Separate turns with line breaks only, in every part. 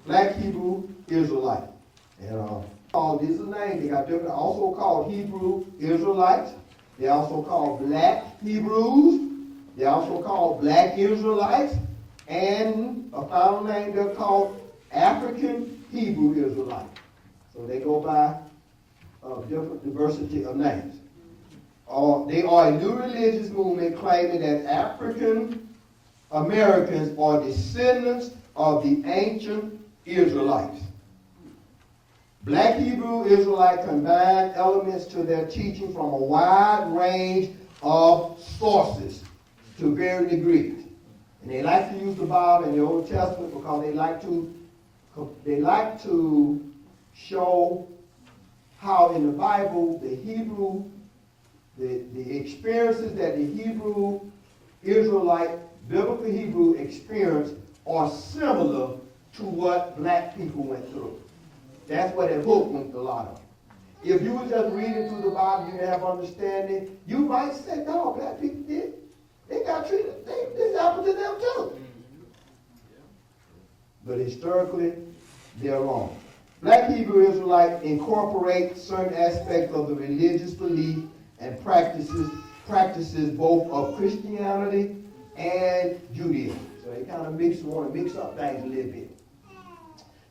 Black Hebrew Israelite. And this is a name. They got different, also called Hebrew Israelites. They also called Black Hebrews. They also called Black Israelites. And a final name they're called African Hebrew Israelites. So they go by different diversity of names. They are a new religious movement claiming that African Americans are descendants of the ancient Israelites. Black Hebrew Israelites combine elements to their teaching from a wide range of sources to varying degrees. And they like to use the Bible and the Old Testament because they like to show how in the Bible the experiences that the Hebrew Israelite, biblical Hebrew experience are similar to what black people went through. That's what that book went a lot of. If you were just reading through the Bible, you didn't have understanding, you might say, no, black people did. They got treated. This happened to them too. But historically, they're wrong. Black Hebrew Israelites incorporate certain aspects of the religious belief and practices both of Christianity and Judaism. So they kind of want to mix up things a little bit.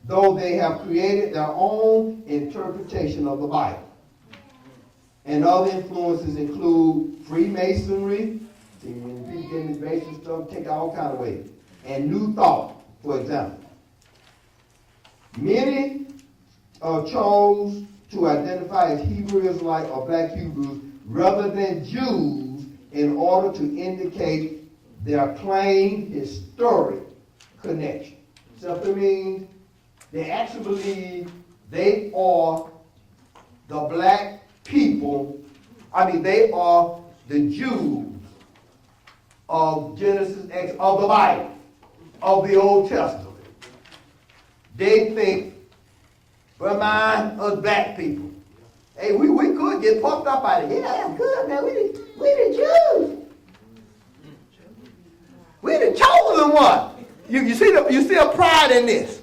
Though they have created their own interpretation of the Bible. And other influences include Freemasonry. See, when people get into Mason stuff, take it all kind of ways. And New Thought, for example. Many chose to identify as Hebrew Israelite or Black Hebrews rather than Jews in order to indicate their claimed historic connection. Simply means they actually believe they are the black people. They are the Jews of Genesis, of the Bible, of the Old Testament. They think, remind us black people. Hey, we could get pumped up out of it. Yeah, that's good, man. We the Jews. We the chosen one. You see a pride in this.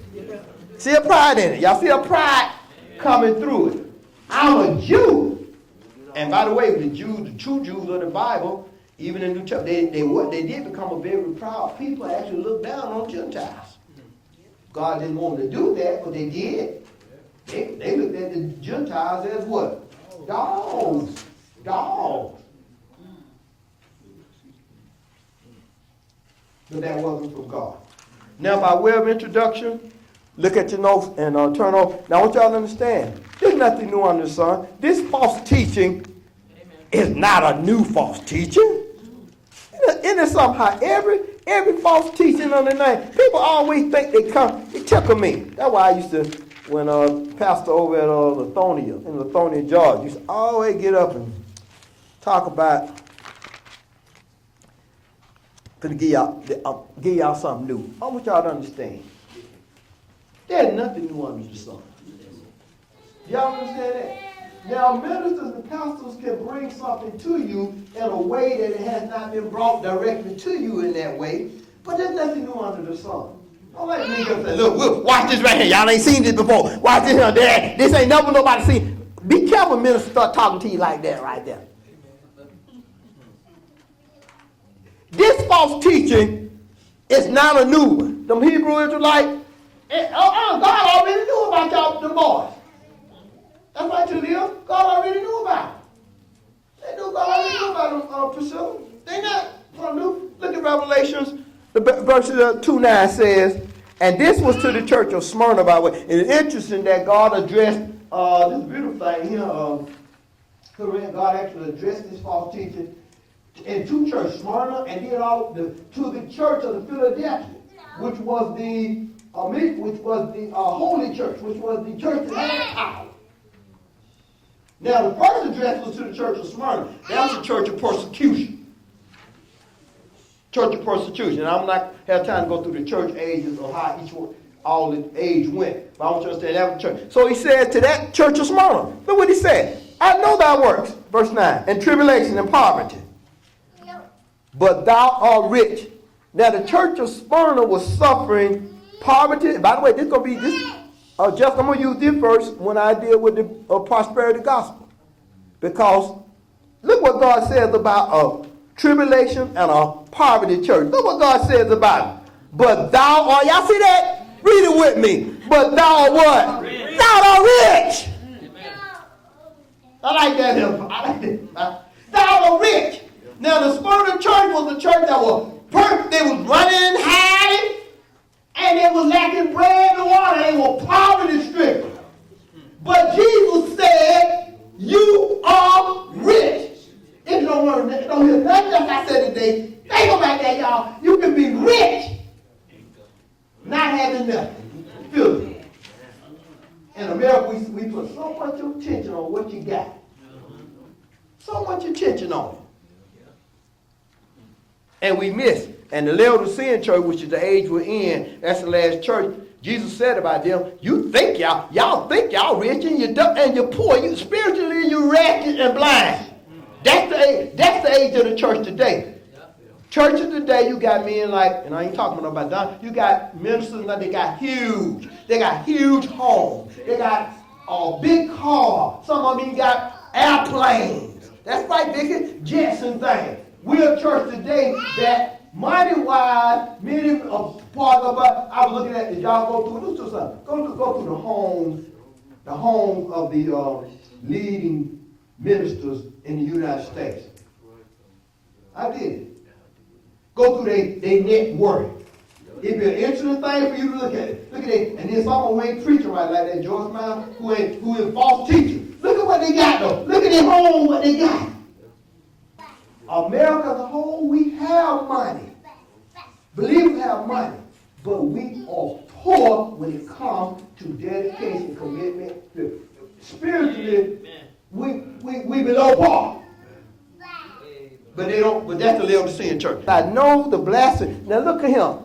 See a pride in it. Y'all see a pride coming through it. I'm a Jew. And by the way, the true Jews of the Bible, even in the New Testament, they did become a very proud people and actually look down on Gentiles. God didn't want them to do that, but they did. They looked at the Gentiles as what? Dogs. But that wasn't from God. Now, by way of introduction, look at your notes and turn over. Now, I want y'all to understand, there's nothing new under the sun. This false teaching is not a new false teaching. It is somehow every false teaching on the name. People always think it tickle me. That's why I used to, when pastor over at Lithonia, Georgia, used to always get up and talk about, to give y'all something new. I want y'all to understand. There's nothing new under the sun. Y'all understand that? Now, ministers and pastors can bring something to you in a way that it has not been brought directly to you in that way, but there's nothing new under the sun. Don't let me just say, look, watch this right here. Y'all ain't seen this before. Watch this here, Dad. This ain't never nobody seen. Be careful, ministers start talking to you like that right there. This false teaching is not a new one. Them Hebrew Israelites, God already knew about y'all, them boys. That's right, Julia. God already knew about it. They knew God already knew about them, Priscilla. They not new. Look at Revelations. Verse 2:9 says, and this was to the church of Smyrna, by the way. And it's interesting that God addressed this beautiful thing here. God actually addressed this false teaching in two churches, Smyrna, and then to the church of the Philadelphia, which was the holy church, which was the church that had power. Now, the first address was to the church of Smyrna. That was a church of persecution. Church of persecution. And I'm not have time to go through the church ages or how all the age went. But I want you to understand that was the church. So he said to that church of Smyrna, look what he said. I know thy works, verse 9, and tribulation and poverty. But thou art rich. Now the church of Smyrna was suffering Poverty, by the way, this is going to be this. Just I'm going to use this verse when I deal with the prosperity gospel. Because look what God says about a tribulation and a poverty church. Look what God says about it. But thou art, y'all see that? Read it with me. But thou art what? Rich. Thou art rich. I like that. I like it. Thou art rich. Now the Smyrna church was a church that was perfect. They was running and hiding. And they was lacking bread and water. They were poverty stricken. But Jesus said, you are rich. If you don't hear nothing else I said today, think about that, y'all. You can be rich, not having nothing. Feel it. In America, we put so much attention on what you got. So much attention on it. And we miss it. And the Laodicean church, which is the age we're in, that's the last church. Jesus said about them, you think y'all think y'all rich and you're poor. You spiritually you're wretched and blind. That's the age of the church today. Churches today, you got men like, and I ain't talking about Don, you got ministers that they got huge homes. They got a big car. Some of them got airplanes. That's right, big jets and things. We're a church today that money-wise, many of part of us, I was looking at, did y'all go through this or something? Go through the homes of the leading ministers in the United States. I did. Go through their net worth. It'd be an interesting thing for you to look at it. Look at it. And then someone who ain't preaching right like that, George Miles, who is false teacher. Look at what they got though. Look at their home, what they got. America as a whole, we have money. Believers have money. But we are poor when it comes to dedication, commitment. Spiritually, we below par. But they don't, but that's the Laodicean church. I know the blasphemy. Now look at him.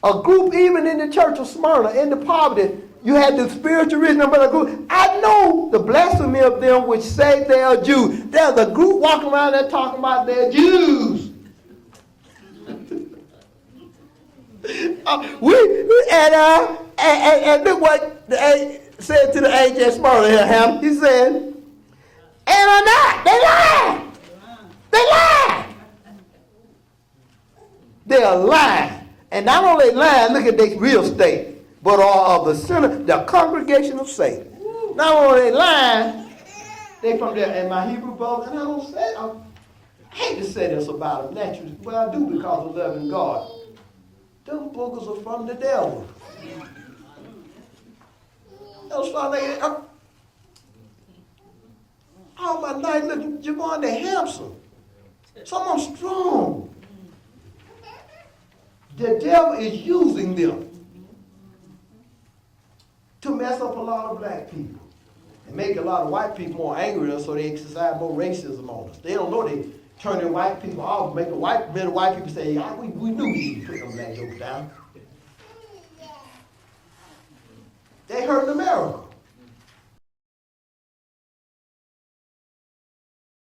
A group even in the church of Smyrna, in the poverty, you had the spiritual rich number of group. I know the blasphemy of them which say they are Jews. There's a group walking around there talking about they're Jews. And look what said to the age at Smyrna here, Ham. He said, and or not, they lie. They lie. They are lying. And not only lying, look at their real state, but are of the sinner, the congregation of Satan. Not only lying, they from there. And my Hebrew brother, and I hate to say this about them naturally, but I do because of loving God. Them boogers are from the devil. Those fellas, all my night looking, Javon, they're handsome. Some of them strong. The devil is using them to mess up a lot of black people and make a lot of white people more angry with us so they exercise more racism on us. They don't know they turning white people off, making white people say, we knew we need to put them black jokes down. They hurting America.